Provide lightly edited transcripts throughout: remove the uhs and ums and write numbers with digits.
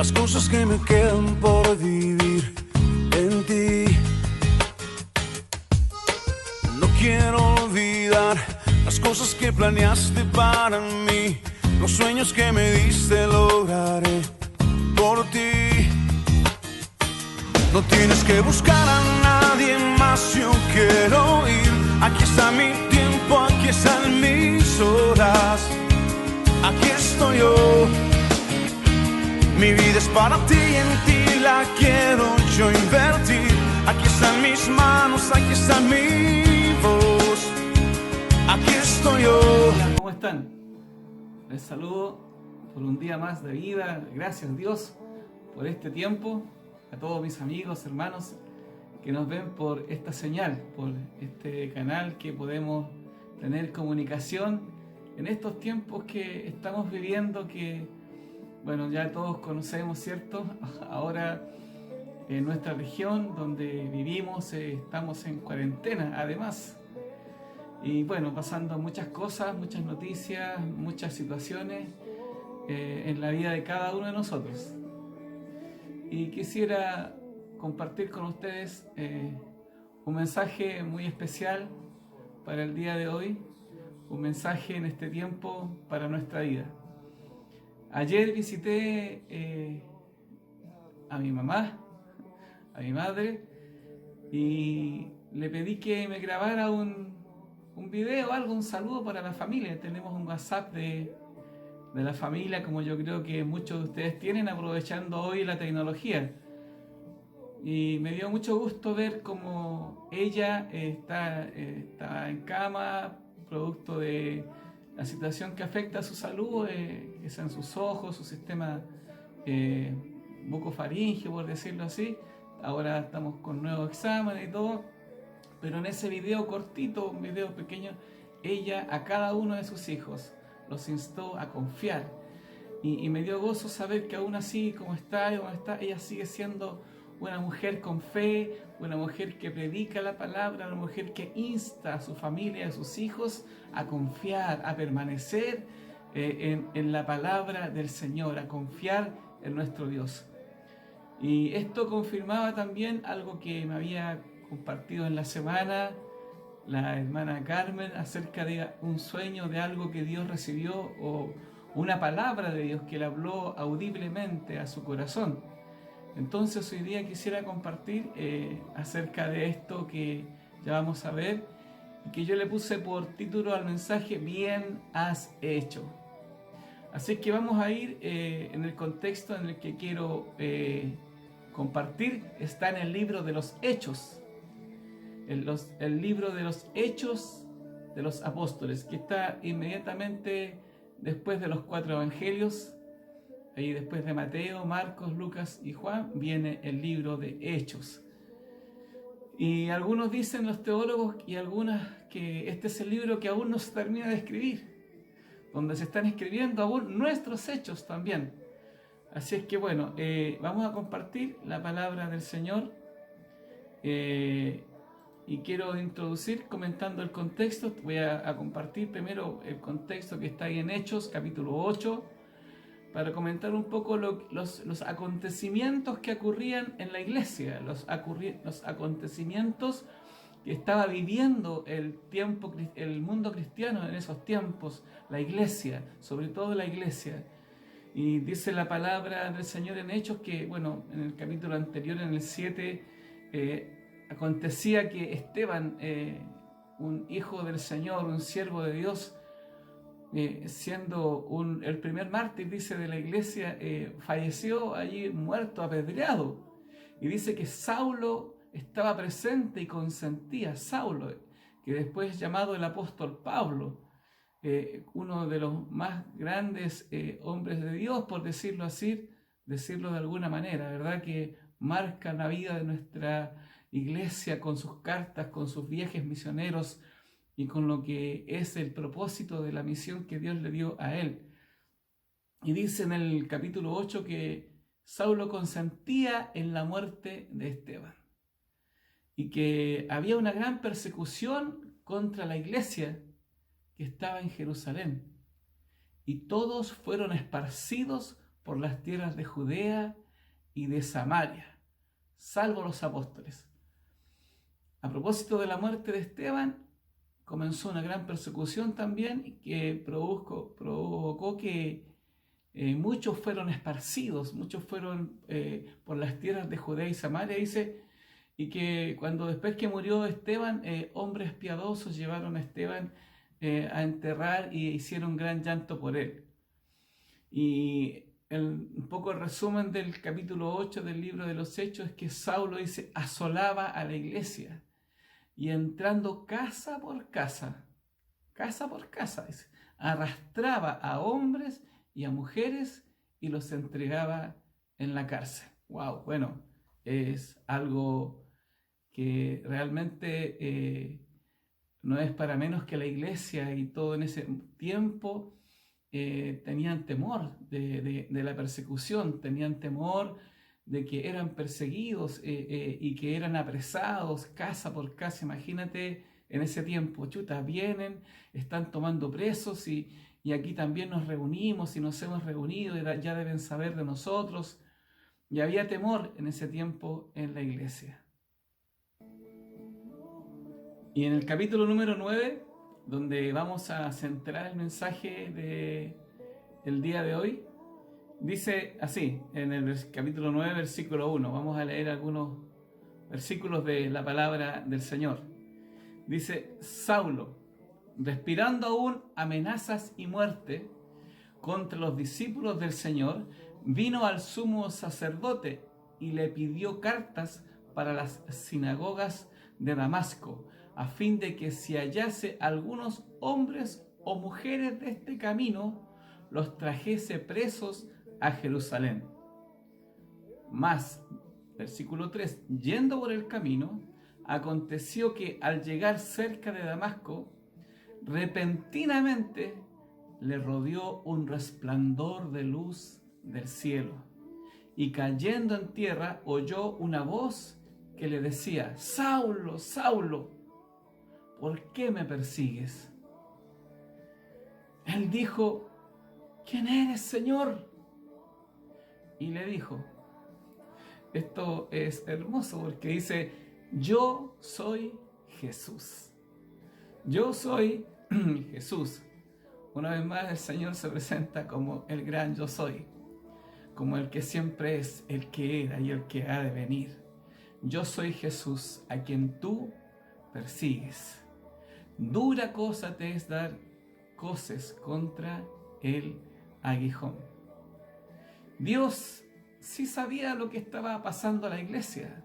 las cosas que me quedan por vivir en ti. No quiero olvidar las cosas que planeaste para mí, los sueños que me diste lograré por ti. No tienes que buscar a nadie más, yo quiero ir. Aquí está mi tiempo, aquí están mis horas, aquí estoy yo. Mi vida es para ti y en ti la quiero yo invertir. Aquí están mis manos, aquí está mi voz, aquí estoy yo. Hola, ¿cómo están? Les saludo por un día más de vida. Gracias Dios por este tiempo. A todos mis amigos, hermanos que nos ven por esta señal, por este canal, que podemos tener comunicación en estos tiempos que estamos viviendo, que bueno, ya todos conocemos, ¿cierto? Ahora en nuestra región donde vivimos estamos en cuarentena además. Y bueno, pasando muchas cosas, muchas noticias, muchas situaciones en la vida de cada uno de nosotros. Y quisiera compartir con ustedes un mensaje muy especial para el día de hoy, un mensaje en este tiempo para nuestra vida. Ayer visité a mi mamá, a mi madre, y le pedí que me grabara un video, algo, un saludo para la familia. Tenemos un WhatsApp de la familia, como yo creo que muchos de ustedes tienen, aprovechando hoy la tecnología. Y me dio mucho gusto ver cómo ella está en cama, producto de la situación que afecta a su salud, que sean sus ojos, su sistema bucofaríngeo, por decirlo así. Ahora estamos con nuevos exámenes y todo, pero en ese video cortito, un video pequeño, ella a cada uno de sus hijos los instó a confiar. Y me dio gozo saber que aún así, como está, ella sigue siendo una mujer con fe, una mujer que predica la palabra, una mujer que insta a su familia, a sus hijos a confiar, a permanecer en la palabra del Señor, a confiar en nuestro Dios. Y esto confirmaba también algo que me había compartido en la semana la hermana Carmen, acerca de un sueño, de algo que Dios recibió, o una palabra de Dios que le habló audiblemente a su corazón. Entonces hoy día quisiera compartir acerca de esto que ya vamos a ver, y que yo le puse por título al mensaje: bien has hecho. Así que vamos a ir en el contexto en el que quiero compartir. Está en el libro de los Hechos, el libro de los Hechos de los Apóstoles, que está inmediatamente después de los 4 evangelios. Ahí después de Mateo, Marcos, Lucas y Juan viene el libro de Hechos. Y algunos dicen, los teólogos y algunas, que este es el libro que aún no se termina de escribir, donde se están escribiendo aún nuestros hechos también. Así es que bueno, vamos a compartir la palabra del Señor. Y quiero introducir comentando el contexto. Voy a compartir primero el contexto que está ahí en Hechos, capítulo 8, para comentar un poco los acontecimientos que ocurrían en la iglesia, los acontecimientos que estaba viviendo el mundo cristiano en esos tiempos, la iglesia, sobre todo la iglesia. Y dice la palabra del Señor en Hechos que, bueno, en el capítulo anterior, en el 7, acontecía que Esteban, un hijo del Señor, un siervo de Dios, siendo el primer mártir, dice, de la iglesia, falleció allí muerto, apedreado. Y dice que Saulo estaba presente y consentía. Saulo, que después es llamado el apóstol Pablo, uno de los más grandes hombres de Dios, por decirlo así, decirlo de alguna manera, ¿verdad? Que marca la vida de nuestra iglesia con sus cartas, con sus viajes misioneros y con lo que es el propósito de la misión que Dios le dio a él. Y dice en el capítulo 8 que Saulo consentía en la muerte de Esteban y que había una gran persecución contra la iglesia que estaba en Jerusalén, y todos fueron esparcidos por las tierras de Judea y de Samaria, salvo los apóstoles. A propósito de la muerte de Esteban, comenzó una gran persecución también que provocó que muchos fueron esparcidos, muchos fueron por las tierras de Judea y Samaria, dice, y que cuando después que murió Esteban, hombres piadosos llevaron a Esteban a enterrar y hicieron gran llanto por él. Y un poco el resumen del capítulo 8 del libro de los Hechos es que Saulo, dice, asolaba a la iglesia y entrando casa por casa, dice, arrastraba a hombres y a mujeres y los entregaba en la cárcel. Wow, bueno, es algo que realmente no es para menos que la iglesia y todo en ese tiempo tenían temor de la persecución, tenían temor de que eran perseguidos y que eran apresados casa por casa. Imagínate en ese tiempo, chuta, vienen, están tomando presos y aquí también nos reunimos y nos hemos reunido y ya deben saber de nosotros. Y había temor en ese tiempo en la iglesia. Y en el capítulo número 9, donde vamos a centrar el mensaje del día de hoy, dice así, en el capítulo 9, versículo 1, vamos a leer algunos versículos de la palabra del Señor. Dice, Saulo, respirando aún amenazas y muerte contra los discípulos del Señor, vino al sumo sacerdote y le pidió cartas para las sinagogas de Damasco, a fin de que si hallase algunos hombres o mujeres de este camino, los trajese presos a Jerusalén. Mas, versículo 3, yendo por el camino, aconteció que al llegar cerca de Damasco, repentinamente le rodeó un resplandor de luz del cielo, y cayendo en tierra oyó una voz que le decía, Saulo, Saulo, ¿por qué me persigues? Él dijo, ¿quién eres, Señor? Y le dijo, esto es hermoso porque dice, yo soy Jesús. Yo soy Jesús. Una vez más el Señor se presenta como el gran yo soy, como el que siempre es, el que era y el que ha de venir. Yo soy Jesús, a quien tú persigues. Dura cosa te es dar coces contra el aguijón. Dios sí sabía lo que estaba pasando a la iglesia.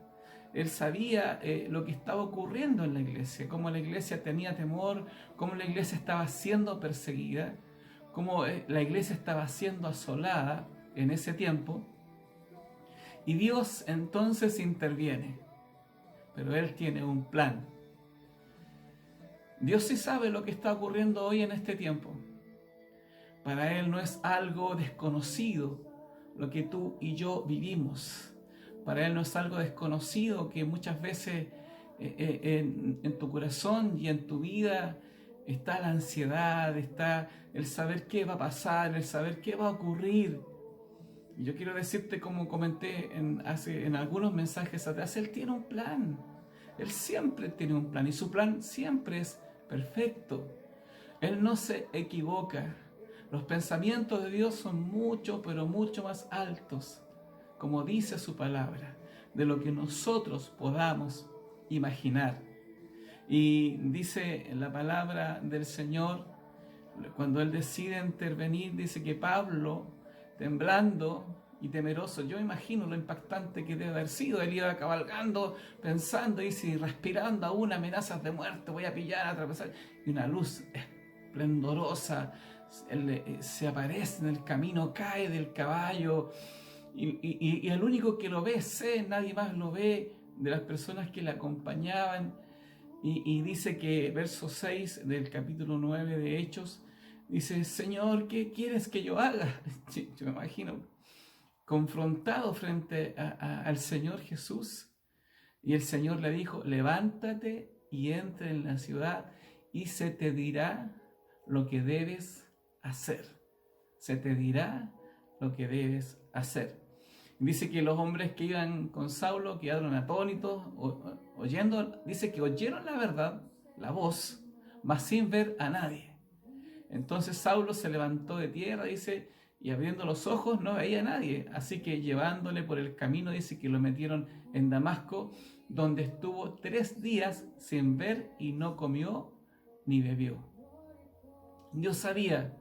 Él sabía lo que estaba ocurriendo en la iglesia, cómo la iglesia tenía temor, cómo la iglesia estaba siendo perseguida, cómo la iglesia estaba siendo asolada en ese tiempo. Y Dios entonces interviene, pero Él tiene un plan. Dios sí sabe lo que está ocurriendo hoy en este tiempo. Para Él no es algo desconocido lo que tú y yo vivimos. Para Él no es algo desconocido que muchas veces en tu corazón y en tu vida está la ansiedad, está el saber qué va a pasar, el saber qué va a ocurrir. Y yo quiero decirte, como comenté en algunos mensajes atrás, Él tiene un plan. Él siempre tiene un plan y su plan siempre es perfecto. Él no se equivoca. Los pensamientos de Dios son mucho, pero mucho más altos, como dice su palabra, de lo que nosotros podamos imaginar. Y dice la palabra del Señor, cuando Él decide intervenir, dice que Pablo, temblando y temeroso, yo imagino lo impactante que debe haber sido, él iba cabalgando, pensando y respirando aún amenazas de muerte, voy a pillar, a atravesar, y una luz esplendorosa se aparece en el camino, cae del caballo, y el único que lo ve nadie más lo ve, de las personas que le acompañaban. Y dice que verso 6 del capítulo 9 de Hechos, dice, Señor, ¿qué quieres que yo haga? Yo me imagino confrontado frente al Señor Jesús, y el Señor le dijo, levántate y entra en la ciudad y se te dirá lo que debes hacer. Se te dirá lo que debes hacer. Dice que los hombres que iban con Saulo quedaron atónitos, oyendo, dice que oyeron la verdad, la voz, mas sin ver a nadie. Entonces Saulo se levantó de tierra, dice, y abriendo los ojos no veía a nadie. Así que llevándole por el camino, dice que lo metieron en Damasco, donde estuvo 3 días sin ver y no comió ni bebió. Dios sabía,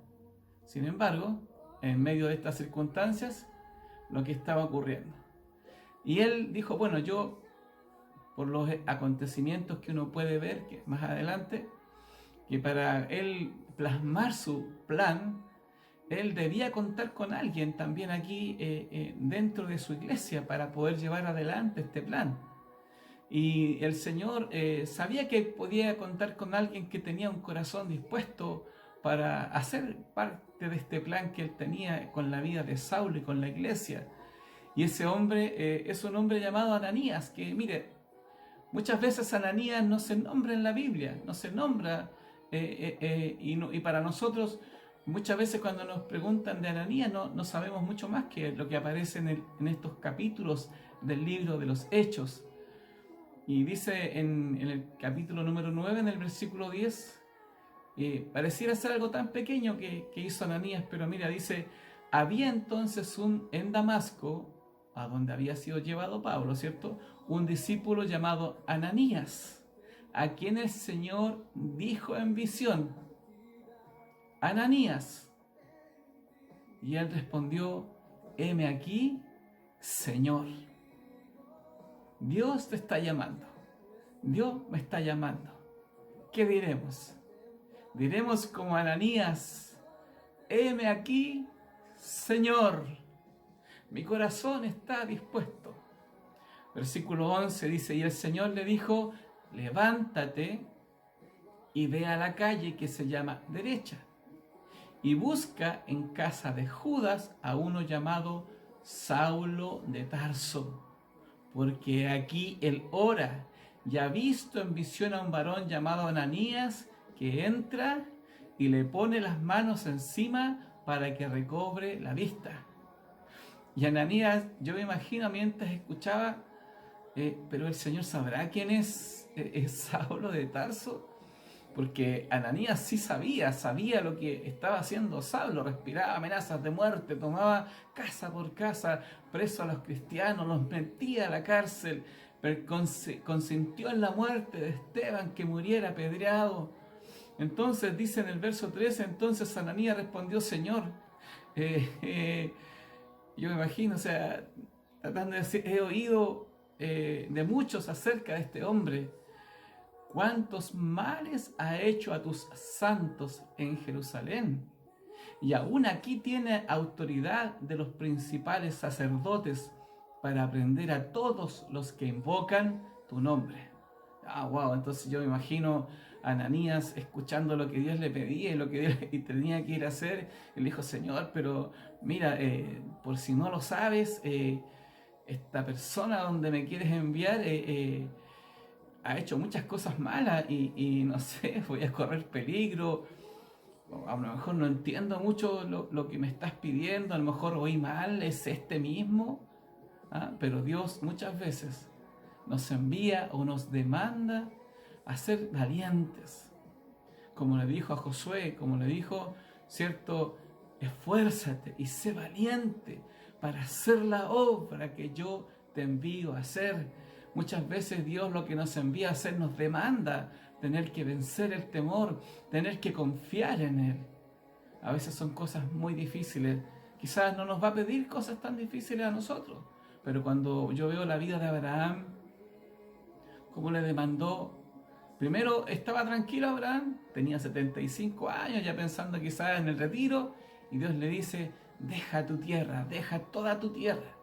sin embargo, en medio de estas circunstancias, lo que estaba ocurriendo. Y él dijo, bueno, yo, por los acontecimientos que uno puede ver que más adelante, que para él plasmar su plan, él debía contar con alguien también aquí dentro de su iglesia para poder llevar adelante este plan. Y el Señor sabía que podía contar con alguien que tenía un corazón dispuesto para hacer parte de este plan que él tenía con la vida de Saulo y con la iglesia. Y ese hombre es un hombre llamado Ananías, que mire, muchas veces Ananías no se nombra en la Biblia, no se nombra, y para nosotros muchas veces cuando nos preguntan de Ananías no sabemos mucho más que lo que aparece en estos capítulos del libro de los Hechos. Y dice en el capítulo número 9, en el versículo 10, pareciera ser algo tan pequeño que hizo Ananías, pero mira, dice, había entonces en Damasco, a donde había sido llevado Pablo, ¿cierto? Un discípulo llamado Ananías, a quien el Señor dijo en visión, Ananías. Y él respondió, heme aquí, Señor. Dios te está llamando. Dios me está llamando. ¿Qué diremos? Diremos como Ananías, heme aquí, Señor. Mi corazón está dispuesto. Versículo 11 dice, y el Señor le dijo, levántate y ve a la calle que se llama Derecha, y busca en casa de Judas a uno llamado Saulo de Tarso, porque aquí él ora, y ha visto en visión a un varón llamado Ananías, que entra y le pone las manos encima para que recobre la vista. Y Ananías, yo me imagino mientras escuchaba, pero el Señor sabrá quién es Saulo de Tarso, porque Ananías sí sabía lo que estaba haciendo Saulo, respiraba amenazas de muerte, tomaba casa por casa, preso a los cristianos, los metía a la cárcel, pero consintió en la muerte de Esteban, que muriera apedreado. Entonces dice en el verso 13, entonces Ananías respondió, Señor, yo me imagino, o sea, tratando de decir, he oído de muchos acerca de este hombre, cuántos males ha hecho a tus santos en Jerusalén, y aún aquí tiene autoridad de los principales sacerdotes para prender a todos los que invocan tu nombre. Wow, entonces yo me imagino a Ananías escuchando lo que Dios le pedía y lo que Dios tenía que ir a hacer. Él dijo, Señor, pero mira, por si no lo sabes, esta persona donde me quieres enviar ha hecho muchas cosas malas y no sé, voy a correr peligro. A lo mejor no entiendo mucho lo que me estás pidiendo, a lo mejor oí mal, es este mismo. Pero Dios muchas veces nos envía o nos demanda a ser valientes, como le dijo a Josué, como le dijo, ¿cierto? Esfuérzate y sé valiente para hacer la obra que yo te envío a hacer. Muchas veces Dios lo que nos envía a hacer nos demanda tener que vencer el temor, tener que confiar en Él. A veces son cosas muy difíciles. Quizás no nos va a pedir cosas tan difíciles a nosotros, pero cuando yo veo la vida de Abraham, cómo le demandó. Primero estaba tranquilo Abraham, tenía 75 años, ya pensando quizás en el retiro, y Dios le dice, deja tu tierra, deja toda tu tierra,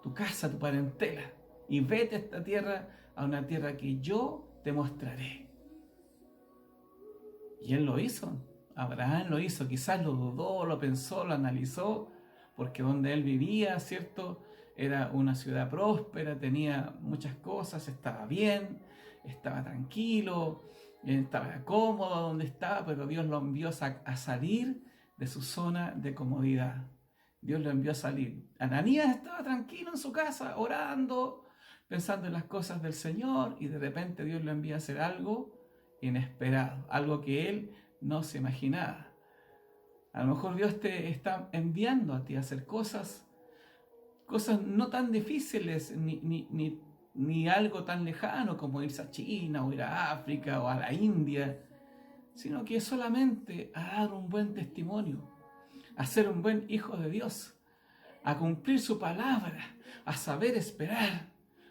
tu casa, tu parentela, y vete a esta tierra, a una tierra que yo te mostraré. Y él lo hizo, Abraham lo hizo, quizás lo dudó, lo pensó, lo analizó, porque donde él vivía, ¿cierto?, era una ciudad próspera, tenía muchas cosas, estaba bien, estaba tranquilo, estaba cómodo donde estaba, pero Dios lo envió a salir de su zona de comodidad. Dios lo envió a salir. Ananías estaba tranquilo en su casa, orando, pensando en las cosas del Señor, y de repente Dios lo envía a hacer algo inesperado, algo que él no se imaginaba. A lo mejor Dios te está enviando a ti a hacer cosas no tan difíciles, ni algo tan lejano como irse a China, o ir a África, o a la India, sino que solamente a dar un buen testimonio, a ser un buen hijo de Dios, a cumplir su palabra, a saber esperar.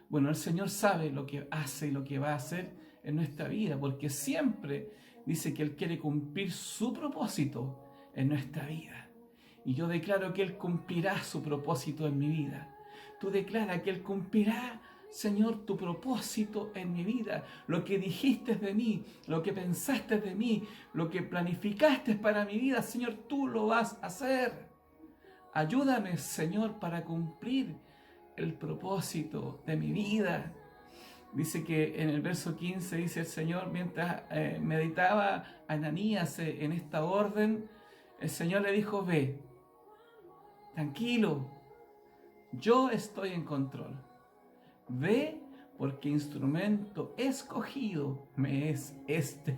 Bueno, el Señor sabe lo que hace y lo que va a hacer en nuestra vida, porque siempre dice que Él quiere cumplir su propósito en nuestra vida. Y yo declaro que Él cumplirá su propósito en mi vida. Tú declara que Él cumplirá, Señor, tu propósito en mi vida. Lo que dijiste de mí, lo que pensaste de mí, lo que planificaste para mi vida, Señor, tú lo vas a hacer. Ayúdame, Señor, para cumplir el propósito de mi vida. Dice que en el verso 15 dice el Señor, mientras meditaba Ananías en esta orden, el Señor le dijo: ve, tranquilo, yo estoy en control. Ve, porque instrumento escogido me es este,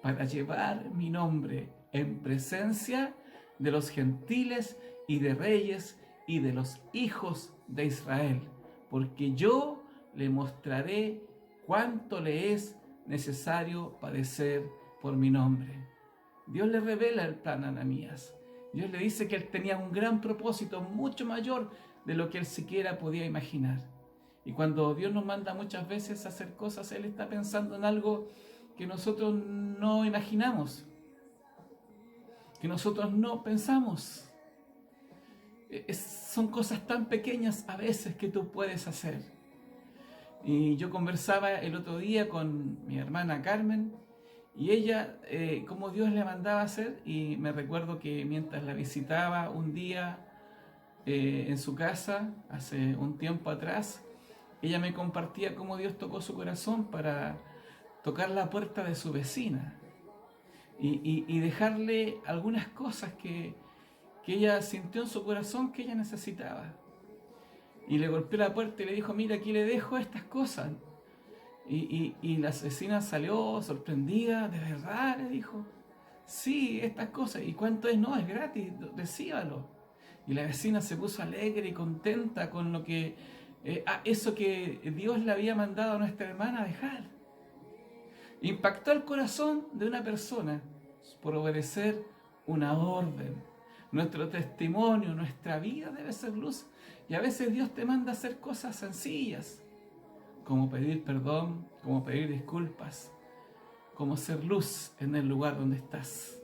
para llevar mi nombre en presencia de los gentiles y de reyes y de los hijos de Israel, porque yo le mostraré cuánto le es necesario padecer por mi nombre. Dios le revela el plan a Ananías. Dios le dice que él tenía un gran propósito, mucho mayor de lo que él siquiera podía imaginar. Y cuando Dios nos manda muchas veces a hacer cosas, Él está pensando en algo que nosotros no imaginamos, que nosotros no pensamos. Son cosas tan pequeñas a veces que tú puedes hacer. Y yo conversaba el otro día con mi hermana Carmen, y ella, como Dios le mandaba a hacer, y me recuerdo que mientras la visitaba un día en su casa, hace un tiempo atrás, ella me compartía cómo Dios tocó su corazón para tocar la puerta de su vecina y dejarle algunas cosas que ella sintió en su corazón que ella necesitaba. Y le golpeó la puerta y le dijo: mira, aquí le dejo estas cosas. Y la vecina salió sorprendida. ¿De verdad?, le dijo. Sí, estas cosas. ¿Y cuánto es? No, es gratis, recíbalo. Y la vecina se puso alegre y contenta con lo que eso que Dios le había mandado a nuestra hermana a dejar. Impactó el corazón de una persona por obedecer una orden. Nuestro testimonio, nuestra vida debe ser luz. Y a veces Dios te manda a hacer cosas sencillas, como pedir perdón, como pedir disculpas, como ser luz en el lugar donde estás.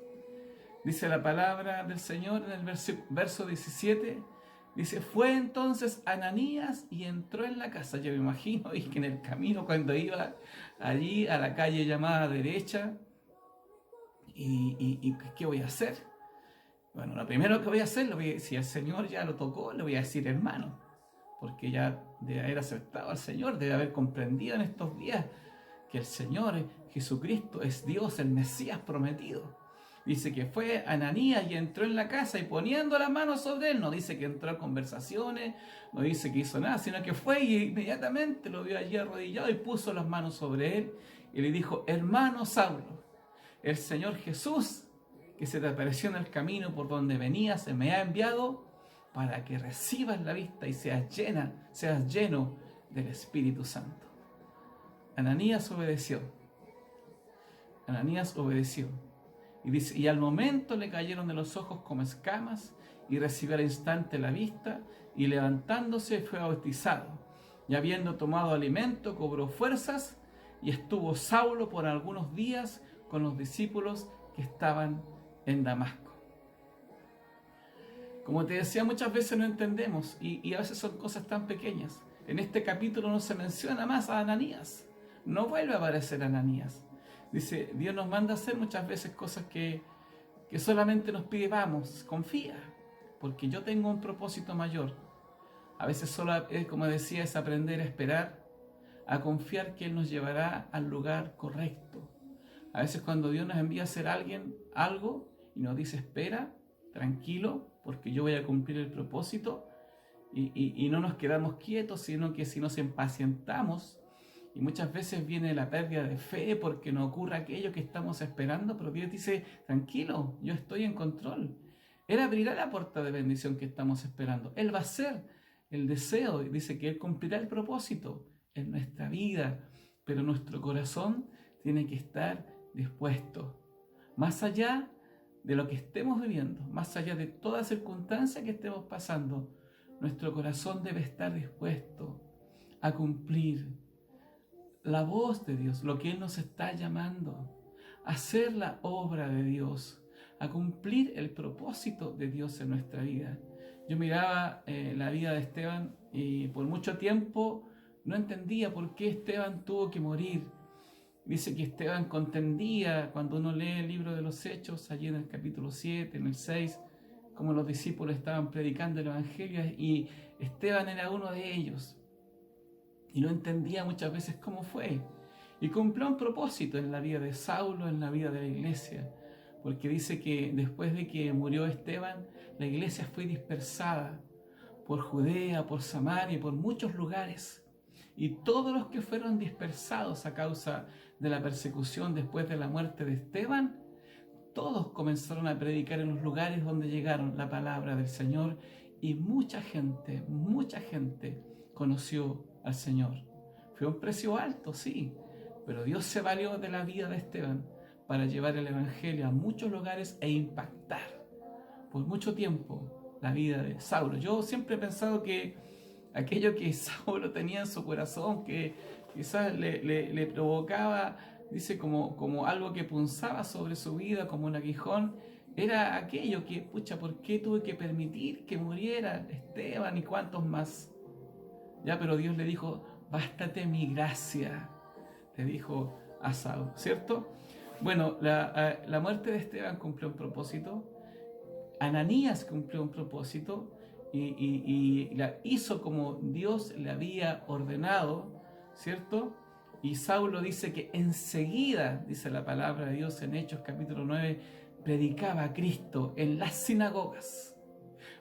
Dice la palabra del Señor en el verso 17, dice: fue entonces Ananías y entró en la casa. Yo me imagino, y que en el camino, cuando iba allí a la calle llamada derecha, y ¿qué voy a hacer? Bueno, lo primero que voy a hacer, si el Señor ya lo tocó, le voy a decir hermano, porque ya debe haber aceptado al Señor, debe haber comprendido en estos días que el Señor Jesucristo es Dios, el Mesías prometido. Dice que fue Ananías y entró en la casa y poniendo las manos sobre él. No dice que entró a conversaciones, no dice que hizo nada, sino que fue y inmediatamente lo vio allí arrodillado y puso las manos sobre él y le dijo: hermano Saulo, el Señor Jesús, que se te apareció en el camino por donde venías, se me ha enviado para que recibas la vista y seas lleno del Espíritu Santo. Ananías obedeció. Ananías obedeció. Y dice: y al momento le cayeron de los ojos como escamas, y recibió al instante la vista, y levantándose fue bautizado. Y habiendo tomado alimento, cobró fuerzas, y estuvo Saulo por algunos días con los discípulos que estaban en Damasco. Como te decía, muchas veces no entendemos, y a veces son cosas tan pequeñas. En este capítulo no se menciona más a Ananías, no vuelve a aparecer Ananías. Dice, Dios nos manda a hacer muchas veces cosas que solamente nos pide: vamos, confía, porque yo tengo un propósito mayor. A veces solo, como decía, es aprender a esperar, a confiar que Él nos llevará al lugar correcto. A veces cuando Dios nos envía a hacer algo y nos dice: espera, tranquilo, porque yo voy a cumplir el propósito. Y no nos quedamos quietos, sino que si nos impacientamos, y muchas veces viene la pérdida de fe porque no ocurre aquello que estamos esperando, pero Dios dice, tranquilo, yo estoy en control. Él abrirá la puerta de bendición que estamos esperando. Él va a hacer el deseo, y dice que Él cumplirá el propósito en nuestra vida, pero nuestro corazón tiene que estar dispuesto. Más allá de lo que estemos viviendo, más allá de toda circunstancia que estemos pasando, nuestro corazón debe estar dispuesto a cumplir la voz de Dios, lo que Él nos está llamando, a hacer la obra de Dios, a cumplir el propósito de Dios en nuestra vida. Yo miraba la vida de Esteban y por mucho tiempo no entendía por qué Esteban tuvo que morir. Dice que Esteban contendía, cuando uno lee el libro de los Hechos, allí en el capítulo 7, en el 6, como los discípulos estaban predicando el Evangelio y Esteban era uno de ellos. Y no entendía muchas veces cómo fue. Y cumplió un propósito en la vida de Saulo, en la vida de la iglesia. Porque dice que después de que murió Esteban, la iglesia fue dispersada por Judea, por Samaria, por muchos lugares. Y todos los que fueron dispersados a causa de la persecución después de la muerte de Esteban, todos comenzaron a predicar en los lugares donde llegaron la palabra del Señor y mucha gente conoció al Señor. Fue un precio alto, sí, pero Dios se valió de la vida de Esteban para llevar el Evangelio a muchos lugares e impactar por mucho tiempo la vida de Saulo. Yo siempre he pensado que aquello que Saulo tenía en su corazón, que quizás le provocaba, dice, como algo que punzaba sobre su vida, como un aguijón, era aquello que, pucha, ¿por qué tuve que permitir que muriera Esteban y cuántos más? Ya, pero Dios le dijo, bástate mi gracia, le dijo a Saulo, ¿cierto? Bueno, la muerte de Esteban cumplió un propósito, Ananías cumplió un propósito y la hizo como Dios le había ordenado, ¿cierto? Y Saulo dice que enseguida, dice la palabra de Dios en Hechos capítulo 9, predicaba a Cristo en las sinagogas.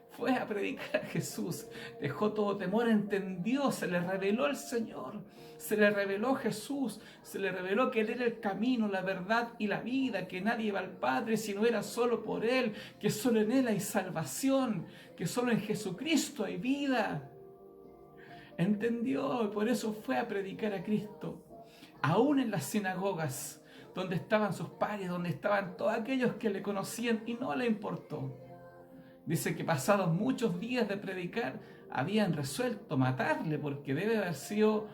Fue a predicar a Jesús, dejó todo temor, entendió, se le reveló el Señor, se le reveló Jesús, se le reveló que Él era el camino, la verdad y la vida, que nadie va al Padre si no era solo por Él, que solo en Él hay salvación, que solo en Jesucristo hay vida. Entendió y por eso fue a predicar a Cristo, aún en las sinagogas, donde estaban sus pares, donde estaban todos aquellos que le conocían y no le importó. Dice que pasados muchos días de predicar, habían resuelto matarle, porque debe haber sido,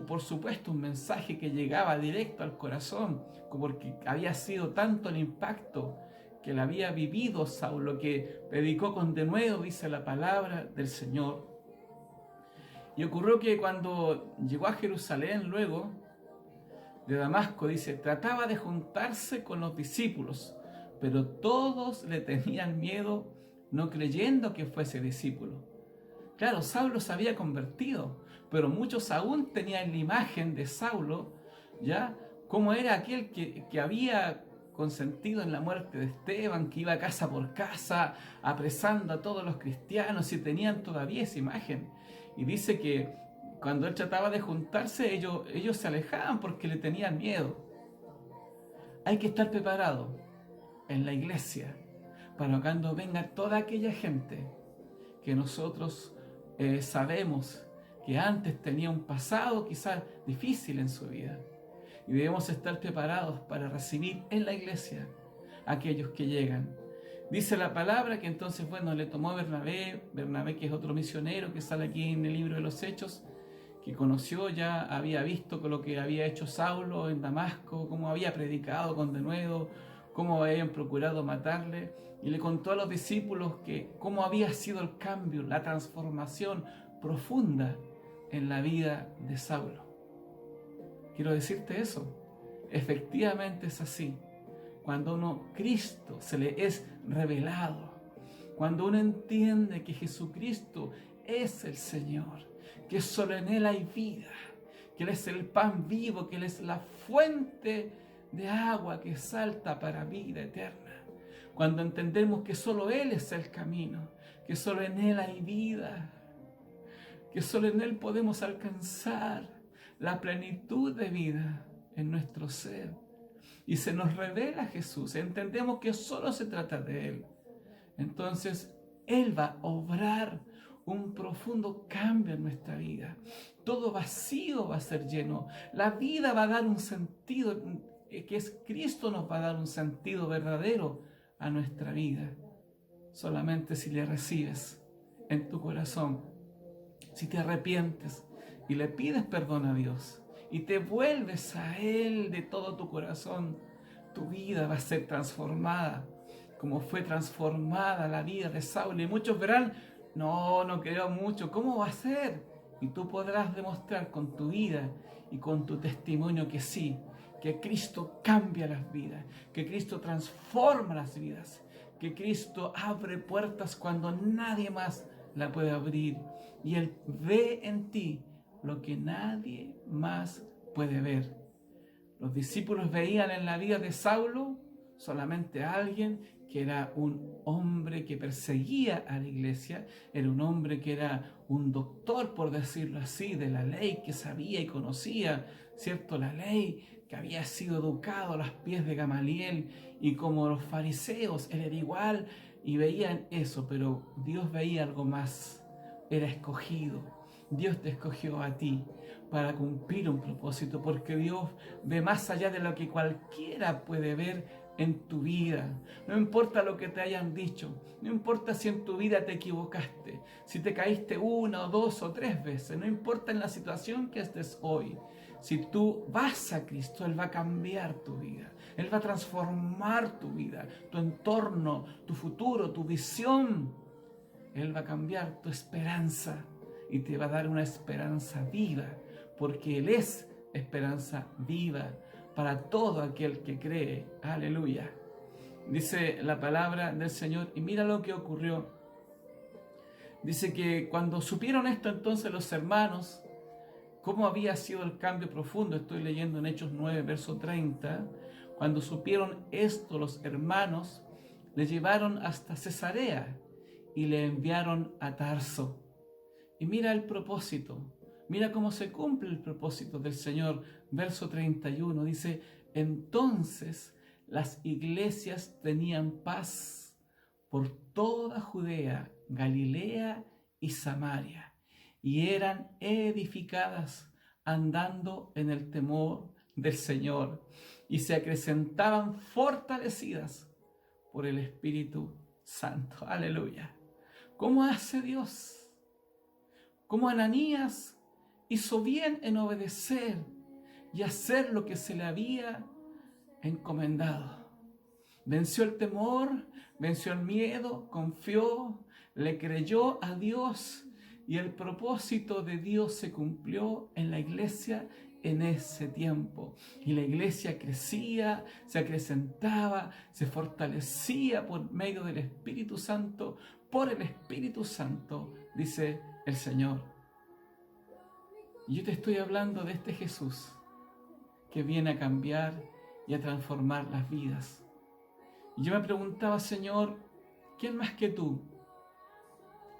por supuesto, un mensaje que llegaba directo al corazón, porque había sido tanto el impacto que le había vivido Saulo, que predicó con denuedo, dice la palabra del Señor. Y ocurrió que cuando llegó a Jerusalén luego de Damasco, dice, trataba de juntarse con los discípulos, pero todos le tenían miedo, no creyendo que fuese discípulo. Claro, Saulo se había convertido, pero muchos aún tenían la imagen de Saulo, ¿ya? Como era aquel que había consentido en la muerte de Esteban, que iba casa por casa, apresando a todos los cristianos, y tenían todavía esa imagen. Y dice que cuando él trataba de juntarse, ellos se alejaban porque le tenían miedo. Hay que estar preparado en la iglesia para cuando venga toda aquella gente que nosotros sabemos que antes tenía un pasado quizás difícil en su vida. Y debemos estar preparados para recibir en la iglesia a aquellos que llegan. Dice la palabra que entonces, bueno, le tomó a Bernabé, que es otro misionero que sale aquí en el libro de los Hechos, que conoció, ya había visto con lo que había hecho Saulo en Damasco, cómo había predicado con denuedo, cómo habían procurado matarle, y le contó a los discípulos que cómo había sido el cambio, la transformación profunda en la vida de Saulo. Quiero decirte eso, efectivamente es así. Cuando Cristo se le es revelado, cuando uno entiende que Jesucristo es el Señor, que solo en Él hay vida, que Él es el pan vivo, que Él es la fuente de agua que salta para vida eterna. cuando entendemos que solo Él es el camino, que solo en Él hay vida, que solo en Él podemos alcanzar la plenitud de vida en nuestro ser. Y se nos revela Jesús, entendemos que solo se trata de Él. Entonces, Él va a obrar un profundo cambio en nuestra vida. Todo vacío va a ser lleno. La vida va a dar un sentido, que es Cristo nos va a dar un sentido verdadero a nuestra vida. Solamente si le recibes en tu corazón, si te arrepientes y le pides perdón a Dios y te vuelves a Él de todo tu corazón, tu vida va a ser transformada, como fue transformada la vida de Saulo. Y muchos verán, no creo mucho, ¿cómo va a ser? Y tú podrás demostrar con tu vida y con tu testimonio que sí, que Cristo cambia las vidas, que Cristo transforma las vidas, que Cristo abre puertas cuando nadie más la puede abrir. Y Él ve en ti lo que nadie más puede ver. Los discípulos veían en la vida de Saulo solamente a alguien que era un hombre que perseguía a la iglesia, era un hombre que era un doctor, por decirlo así, de la ley, que sabía y conocía, ¿cierto?, la ley, que había sido educado a los pies de Gamaliel, y como los fariseos, él era igual, y veían eso, pero Dios veía algo más, era escogido. Dios te escogió a ti para cumplir un propósito, porque Dios ve más allá de lo que cualquiera puede ver en tu vida. No importa lo que te hayan dicho, no importa si en tu vida te equivocaste, si te caíste 1, 2 o 3 veces, no importa en la situación que estés hoy. Si tú vas a Cristo, Él va a cambiar tu vida, Él va a transformar tu vida, tu entorno, tu futuro, tu visión. Él va a cambiar tu esperanza y te va a dar una esperanza viva, porque Él es esperanza viva para todo aquel que cree. Aleluya. Dice la palabra del Señor, y mira lo que ocurrió. Dice que cuando supieron esto entonces los hermanos, cómo había sido el cambio profundo, estoy leyendo en Hechos 9, verso 30, cuando supieron esto los hermanos, le llevaron hasta Cesarea y le enviaron a Tarso. Y mira el propósito, mira cómo se cumple el propósito del Señor. Verso 31 dice, entonces las iglesias tenían paz por toda Judea, Galilea y Samaria, y eran edificadas andando en el temor del Señor, y se acrecentaban fortalecidas por el Espíritu Santo. Aleluya. ¿Cómo hace Dios? Como Ananías hizo bien en obedecer y hacer lo que se le había encomendado. Venció el temor, venció el miedo, confió, le creyó a Dios, y el propósito de Dios se cumplió en la iglesia en ese tiempo. Y la iglesia crecía, se acrecentaba, se fortalecía por medio del Espíritu Santo, por el Espíritu Santo, dice el Señor. Y yo te estoy hablando de este Jesús que viene a cambiar y a transformar las vidas. Y yo me preguntaba, Señor, ¿quién más que tú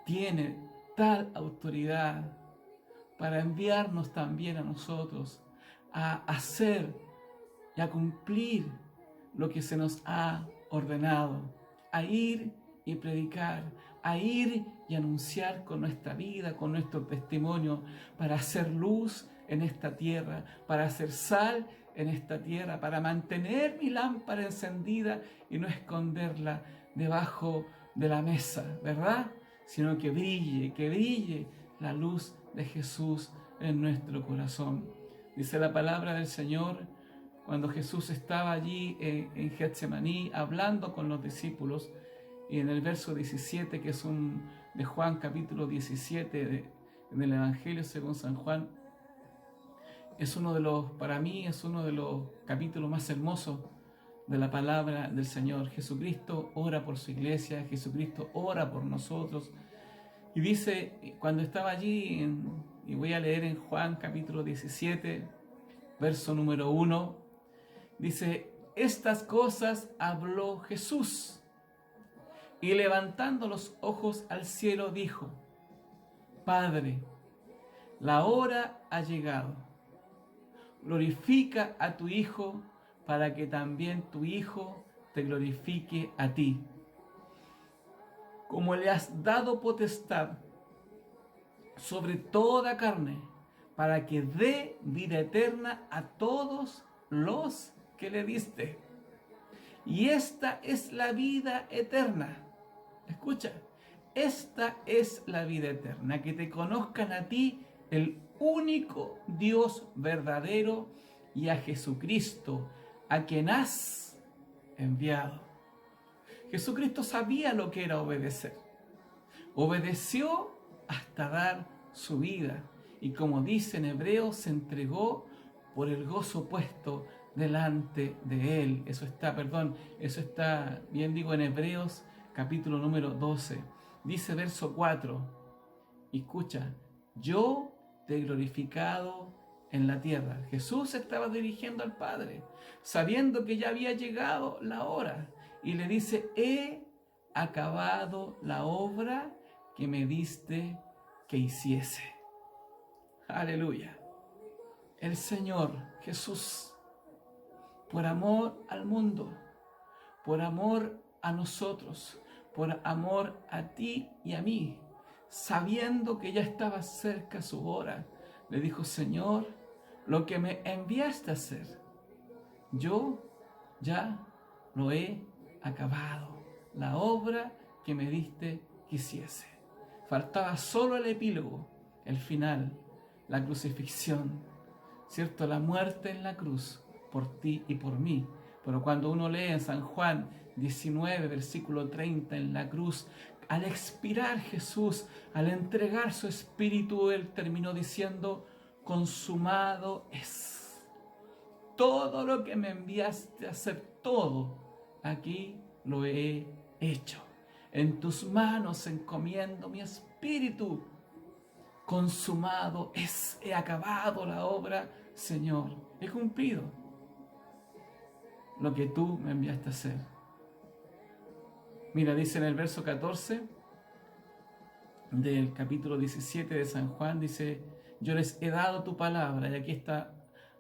tiene tal autoridad para enviarnos también a nosotros a hacer y a cumplir lo que se nos ha ordenado, a ir y predicar, a ir y anunciar con nuestra vida, con nuestro testimonio, para hacer luz en esta tierra, para hacer sal en esta tierra, para mantener mi lámpara encendida y no esconderla debajo de la mesa, ¿verdad? Sino que brille la luz de Jesús en nuestro corazón. Dice la palabra del Señor, cuando Jesús estaba allí en Getsemaní hablando con los discípulos, y en el verso 17, que es de Juan capítulo 17 del Evangelio según San Juan, para mí es uno de los capítulos más hermosos de la palabra del Señor. Jesucristo ora por su iglesia, Jesucristo ora por nosotros. Y dice, cuando estaba allí, y voy a leer en Juan capítulo 17, verso número 1, dice, estas cosas habló Jesús y levantando los ojos al cielo dijo: Padre, la hora ha llegado. Glorifica a tu Hijo, para que también tu Hijo te glorifique a ti. Como le has dado potestad sobre toda carne, para que dé vida eterna a todos los que le diste. Y esta es la vida eterna. Escucha, esta es la vida eterna, que te conozcan a ti, el único Dios verdadero, y a Jesucristo, a quien has enviado. Jesucristo sabía lo que era obedecer. Obedeció hasta dar su vida. Y como dice en Hebreos, se entregó por el gozo puesto delante de él. Eso está, bien digo, en Hebreos capítulo número 12. Dice verso 4. Escucha, yo te he glorificado en la tierra. Jesús estaba dirigiendo al Padre, sabiendo que ya había llegado la hora. Y le dice: he acabado la obra que me diste que hiciese. Aleluya. El Señor Jesús, por amor al mundo, por amor a nosotros, por amor a ti y a mí, sabiendo que ya estaba cerca su hora, le dijo: Señor, lo que me enviaste a hacer, yo ya lo he acabado. La obra que me diste que hiciese. Faltaba solo el epílogo, el final, la crucifixión, ¿cierto? La muerte en la cruz por ti y por mí. Pero cuando uno lee en San Juan 19, versículo 30, en la cruz, al expirar Jesús, al entregar su espíritu, él terminó diciendo: consumado es. Todo lo que me enviaste a hacer, todo, aquí lo he hecho. En tus manos encomiendo mi espíritu. Consumado es. He acabado la obra, Señor. He cumplido lo que tú me enviaste a hacer. Mira, dice en el verso 14 del capítulo 17 de San Juan, dice: yo les he dado tu palabra. Y aquí está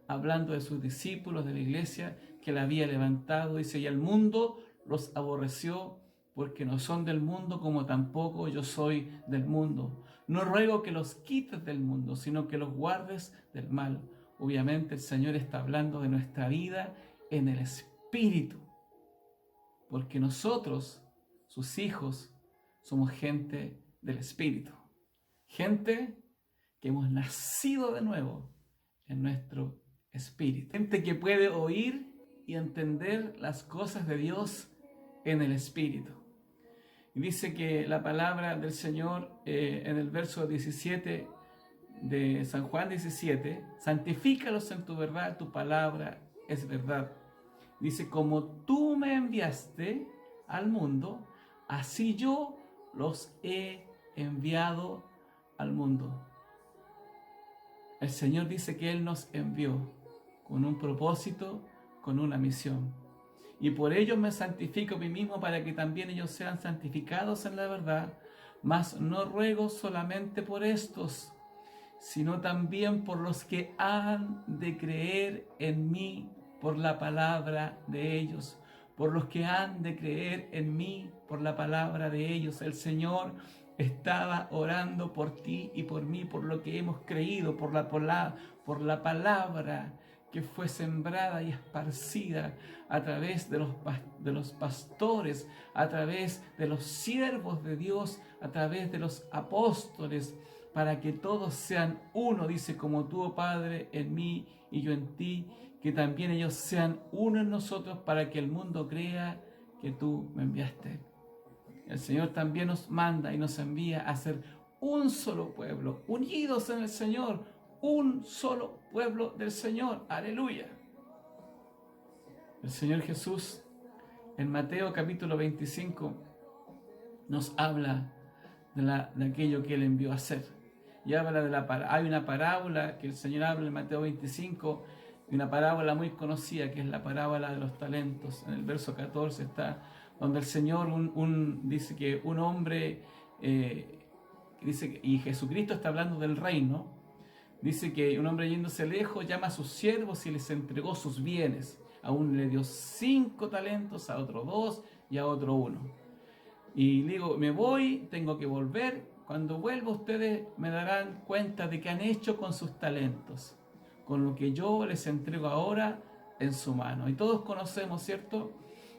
hablando de sus discípulos, de la iglesia que la había levantado. Dice: y el mundo los aborreció, porque no son del mundo, como tampoco yo soy del mundo. No ruego que los quites del mundo, sino que los guardes del mal. Obviamente el Señor está hablando de nuestra vida en el Espíritu, porque nosotros, sus hijos, somos gente del Espíritu, gente que hemos nacido de nuevo en nuestro espíritu, gente que puede oír y entender las cosas de Dios en el Espíritu. Y dice que la palabra del Señor en el verso 17 de San Juan 17: santifícalos en tu verdad, tu palabra es verdad. Dice: como tú me enviaste al mundo, así yo los he enviado al mundo. El Señor dice que Él nos envió con un propósito, con una misión. Y por ello me santifico a mí mismo, para que también ellos sean santificados en la verdad. Mas no ruego solamente por estos, sino también por los que han de creer en mí por la palabra de ellos. Por los que han de creer en mí por la palabra de ellos. El Señor estaba orando por ti y por mí, por lo que hemos creído, por la palabra que fue sembrada y esparcida a través de los pastores, a través de los siervos de Dios, a través de los apóstoles, para que todos sean uno, dice: como tú, oh Padre, en mí y yo en ti, que también ellos sean uno en nosotros, para que el mundo crea que tú me enviaste. El Señor también nos manda y nos envía a ser un solo pueblo, unidos en el Señor, un solo pueblo del Señor. Aleluya. El Señor Jesús en Mateo capítulo 25 nos habla de aquello que Él envió a hacer. Y habla hay una parábola que el Señor habla en Mateo 25, y una parábola muy conocida, que es la parábola de los talentos. En el verso 14 está donde el Señor dice que un hombre, y Jesucristo está hablando del reino, dice que un hombre yéndose lejos llama a sus siervos y les entregó sus bienes. A uno le dio 5 talentos, a otro 2 y a otro 1. Y digo, me voy, tengo que volver. Cuando vuelva ustedes me darán cuenta de qué han hecho con sus talentos, con lo que yo les entrego ahora en su mano. Y todos conocemos, ¿cierto?,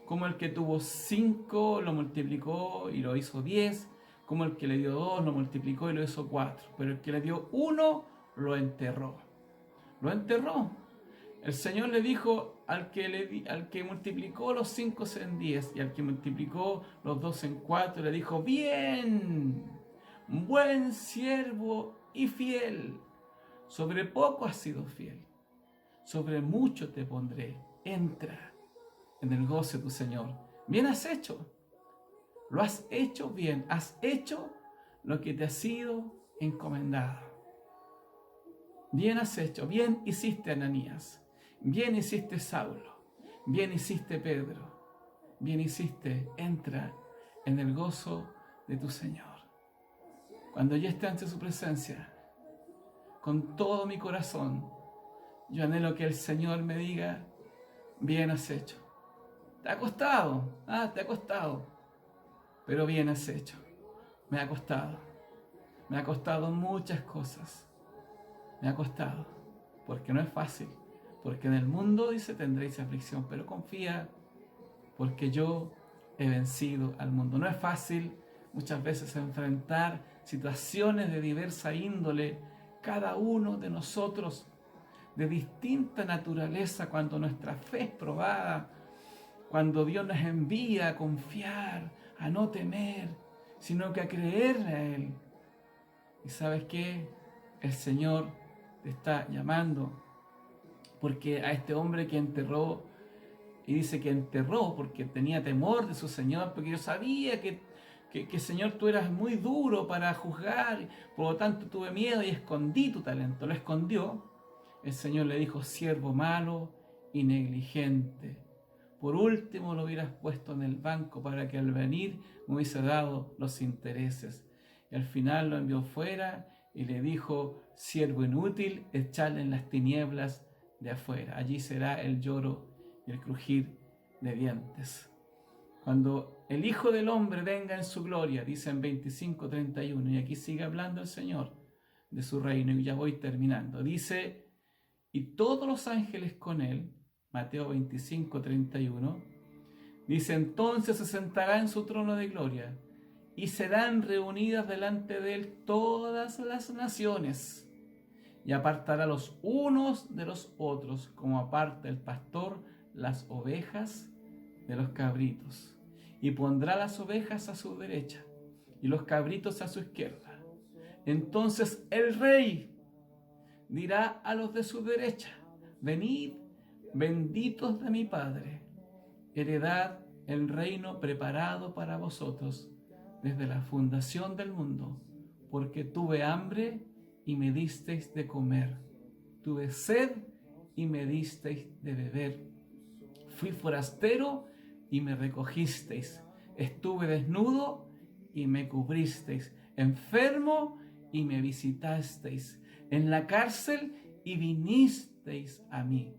como el que tuvo 5 lo multiplicó y lo hizo 10, como el que le dio 2 lo multiplicó y lo hizo 4, pero el que le dio 1 lo enterró. Lo enterró. El Señor le dijo al que multiplicó los 5 en 10 y al que multiplicó los 2 en 4, le dijo: bien, buen siervo y fiel. Sobre poco has sido fiel, sobre mucho te pondré. Entra en el gozo de tu Señor. Bien has hecho. Lo has hecho bien. Has hecho lo que te ha sido encomendado. Bien has hecho. Bien hiciste, Ananías. Bien hiciste, Saulo. Bien hiciste, Pedro. Bien hiciste. Entra en el gozo de tu Señor. Cuando yo esté ante su presencia, con todo mi corazón, yo anhelo que el Señor me diga: bien has hecho. Te ha costado, te ha costado, pero bien has hecho. Me ha costado muchas cosas. Me ha costado, porque no es fácil, porque en el mundo, dice, tendréis aflicción, pero confía, porque yo he vencido al mundo. No es fácil muchas veces enfrentar situaciones de diversa índole, cada uno de nosotros de distinta naturaleza, cuando nuestra fe es probada, cuando Dios nos envía a confiar, a no temer, sino que a creerle a Él. ¿Y sabes qué? El Señor te está llamando, porque a este hombre que enterró, y dice que enterró porque tenía temor de su Señor, porque yo sabía que Señor, tú eras muy duro para juzgar, por lo tanto tuve miedo y escondí tu talento. Lo escondió. El Señor le dijo: siervo malo y negligente. Por último lo hubieras puesto en el banco para que al venir me hubiese dado los intereses. Y al final lo envió fuera y le dijo: siervo inútil, echadle en las tinieblas de afuera. Allí será el lloro y el crujir de dientes. Cuando el Hijo del Hombre venga en su gloria, dice en 25:31, y aquí sigue hablando el Señor de su reino, y ya voy terminando. Dice: y todos los ángeles con él, Mateo 25:31, dice: entonces se sentará en su trono de gloria, y serán reunidas delante de él todas las naciones, y apartará los unos de los otros, como aparta el pastor las ovejas de los cabritos. Y pondrá las ovejas a su derecha y los cabritos a su izquierda. Entonces el rey dirá a los de su derecha: venid, benditos de mi Padre, heredad el reino preparado para vosotros desde la fundación del mundo, porque tuve hambre y me disteis de comer, tuve sed y me disteis de beber, fui forastero y me recogisteis, estuve desnudo y me cubristeis, enfermo y me visitasteis, en la cárcel y vinisteis a mí.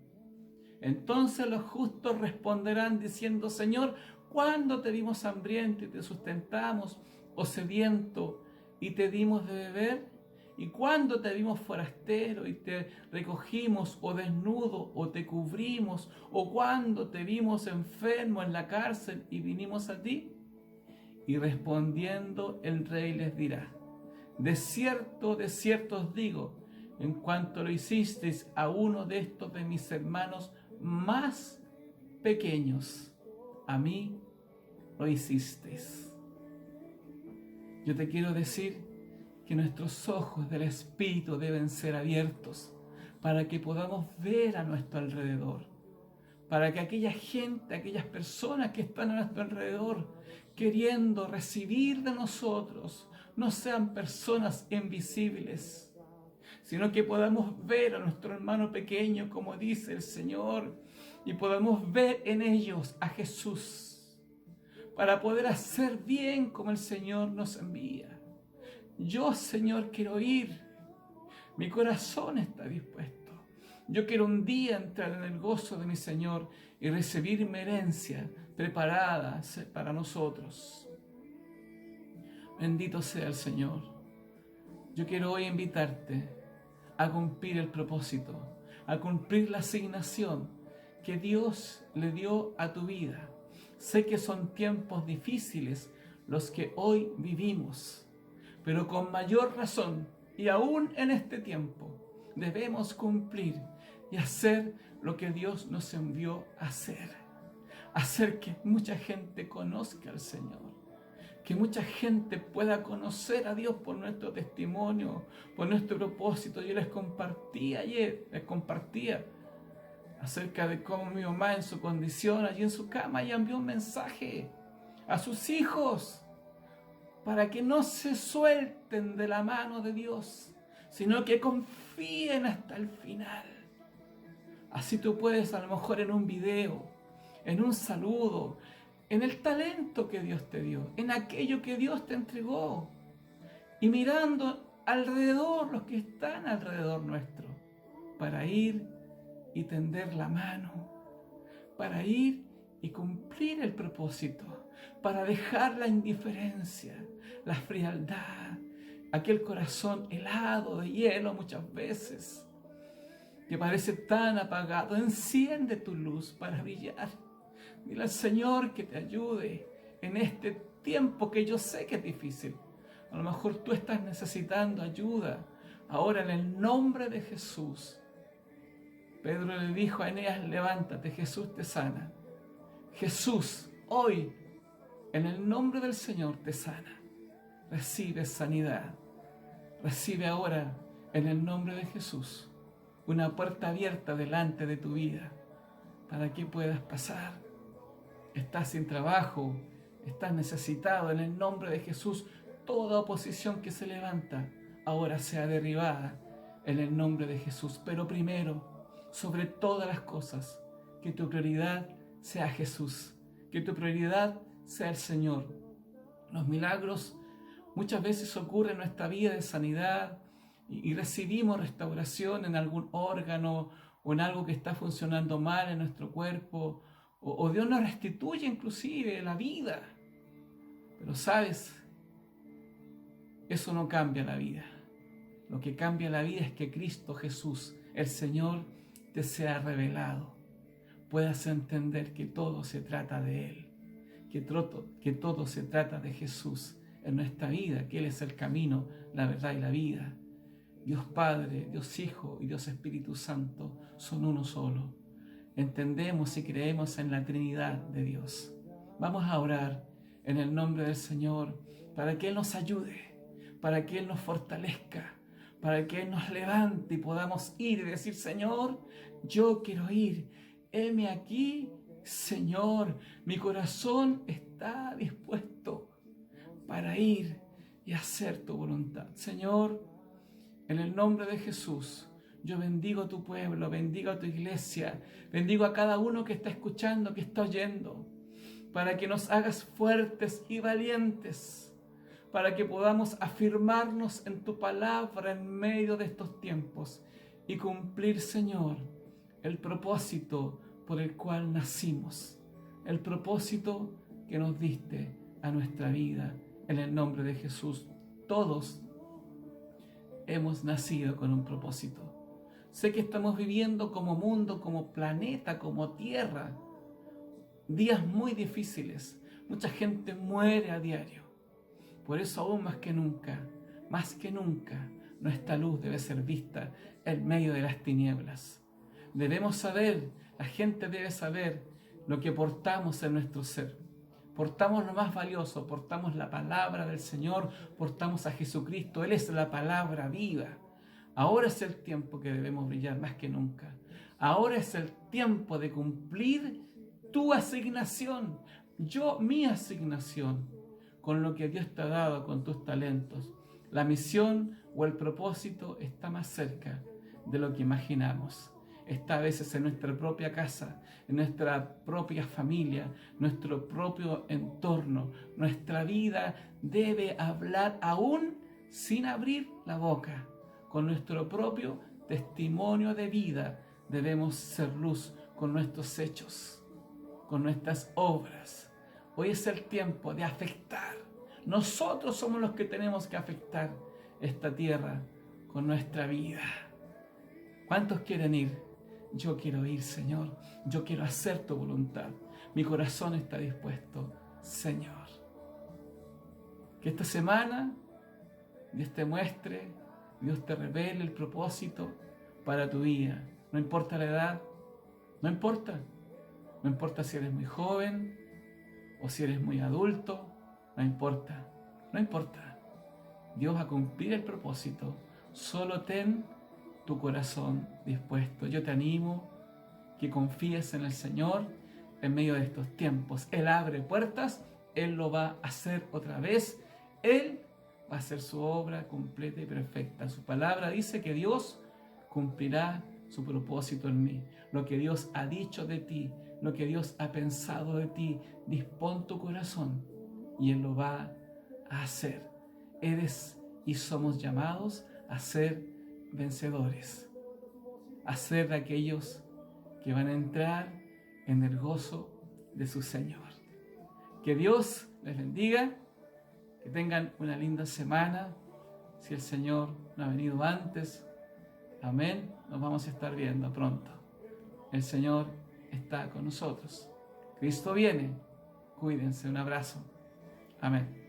Entonces los justos responderán diciendo: Señor, ¿cuándo te vimos hambriento y te sustentamos, o sediento y te dimos de beber? ¿Y cuándo te vimos forastero y te recogimos, o desnudo o te cubrimos? ¿O cuándo te vimos enfermo en la cárcel y vinimos a ti? Y respondiendo el rey les dirá: de cierto os digo, en cuanto lo hicisteis a uno de estos de mis hermanos más pequeños, a mí lo hicisteis. Yo te quiero decir que nuestros ojos del Espíritu deben ser abiertos para que podamos ver a nuestro alrededor, para que aquella gente, aquellas personas que están a nuestro alrededor queriendo recibir de nosotros, no sean personas invisibles, sino que podamos ver a nuestro hermano pequeño, como dice el Señor, y podamos ver en ellos a Jesús. para poder hacer bien como el Señor nos envía. Yo, Señor, quiero ir. Mi corazón está dispuesto. Yo quiero un día entrar en el gozo de mi Señor y recibir mi herencia preparada para nosotros. Bendito sea el Señor. Yo quiero hoy invitarte a cumplir el propósito, a cumplir la asignación que Dios le dio a tu vida. Sé que son tiempos difíciles los que hoy vivimos, pero con mayor razón, y aún en este tiempo, debemos cumplir y hacer lo que Dios nos envió a hacer. Hacer que mucha gente conozca al Señor, que mucha gente pueda conocer a Dios por nuestro testimonio, por nuestro propósito. Yo les compartía ayer, acerca de cómo mi mamá en su condición, allí en su cama, ya envió un mensaje a sus hijos para que no se suelten de la mano de Dios, sino que confíen hasta el final. Así tú puedes, a lo mejor en un video, en un saludo, en el talento que Dios te dio, en aquello que Dios te entregó, y mirando alrededor, los que están alrededor nuestro, para ir y tender la mano, para ir y cumplir el propósito, para dejar la indiferencia, la frialdad, aquel corazón helado de hielo muchas veces, que parece tan apagado. Enciende tu luz para brillar. Dile al Señor que te ayude en este tiempo que yo sé que es difícil. A lo mejor tú estás necesitando ayuda. Ahora, en el nombre de Jesús, Pedro le dijo a Eneas: levántate, Jesús te sana. Jesús, hoy, en el nombre del Señor, te sana. Recibe sanidad. Recibe ahora, en el nombre de Jesús, una puerta abierta delante de tu vida para que puedas pasar. Estás sin trabajo, estás necesitado. En el nombre de Jesús, toda oposición que se levanta ahora sea derribada en el nombre de Jesús. Pero primero, sobre todas las cosas, que tu prioridad sea Jesús, que tu prioridad sea el Señor. Los milagros muchas veces ocurren en nuestra vida de sanidad y recibimos restauración en algún órgano o en algo que está funcionando mal en nuestro cuerpo, o Dios nos restituye inclusive la vida. Pero sabes, eso no cambia la vida. Lo que cambia la vida es que Cristo Jesús, el Señor, te sea revelado. Puedas entender que todo se trata de Él, que todo se trata de Jesús en nuestra vida, que Él es el camino, la verdad y la vida. Dios Padre, Dios Hijo y Dios Espíritu Santo son uno solo. Entendemos y creemos en la Trinidad de Dios. Vamos a orar en el nombre del Señor para que Él nos ayude, para que Él nos fortalezca, para que Él nos levante y podamos ir y decir: Señor, yo quiero ir. Heme aquí, Señor, mi corazón está dispuesto para ir y hacer tu voluntad. Señor, en el nombre de Jesús, yo bendigo a tu pueblo, bendigo a tu iglesia, bendigo a cada uno que está escuchando, que está oyendo, para que nos hagas fuertes y valientes, para que podamos afirmarnos en tu palabra en medio de estos tiempos y cumplir, Señor, el propósito por el cual nacimos, el propósito que nos diste a nuestra vida. En el nombre de Jesús, todos hemos nacido con un propósito. Sé que estamos viviendo como mundo, como planeta, como tierra, días muy difíciles. Mucha gente muere a diario. Por eso aún más que nunca, nuestra luz debe ser vista en medio de las tinieblas. Debemos saber, la gente debe saber lo que portamos en nuestro ser. Portamos lo más valioso, portamos la palabra del Señor, portamos a Jesucristo. Él es la palabra viva. Ahora es el tiempo que debemos brillar más que nunca. Ahora es el tiempo de cumplir tu asignación, mi asignación, con lo que Dios te ha dado, con tus talentos. La misión o el propósito está más cerca de lo que imaginamos. está a veces en nuestra propia casa, en nuestra propia familia, nuestro propio entorno. Nuestra vida debe hablar aún sin abrir la boca. Con nuestro propio testimonio de vida debemos ser luz con nuestros hechos, con nuestras obras. Hoy es el tiempo de afectar. Nosotros somos los que tenemos que afectar esta tierra con nuestra vida. ¿Cuántos quieren ir? Yo quiero ir, Señor. Yo quiero hacer tu voluntad. Mi corazón está dispuesto, Señor. Que esta semana Dios te muestre, Dios te revele el propósito para tu vida. No importa la edad, no importa. No importa si eres muy joven o si eres muy adulto, no importa. No importa. Dios va a cumplir el propósito. Solo ten tu corazón dispuesto. Yo te animo que confíes en el Señor en medio de estos tiempos. Él abre puertas, Él lo va a hacer otra vez. Él va a hacer su obra completa y perfecta. Su palabra dice que Dios cumplirá su propósito en mí. Lo que Dios ha dicho de ti, lo que Dios ha pensado de ti, dispón tu corazón y Él lo va a hacer. Eres y somos llamados a ser vencedores, a ser de aquellos que van a entrar en el gozo de su Señor. Que Dios les bendiga, que tengan una linda semana. Si el Señor no ha venido antes, amén, nos vamos a estar viendo pronto. El Señor está con nosotros. Cristo viene. Cuídense. Un abrazo. Amén.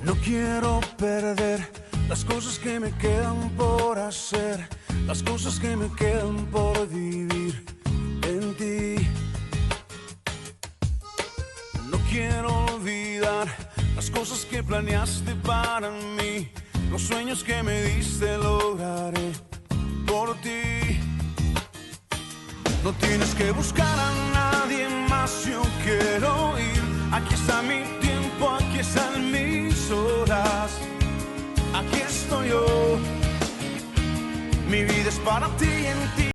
No quiero perder las cosas que me quedan por hacer, las cosas que me quedan por vivir en ti. No quiero olvidar las cosas que planeaste para mí, los sueños que me diste lograré por ti. No tienes que buscar a nadie más, yo quiero ir. Aquí está mi tiempo, aquí están mis horas, aquí estoy yo. Mi vida es para ti, en ti.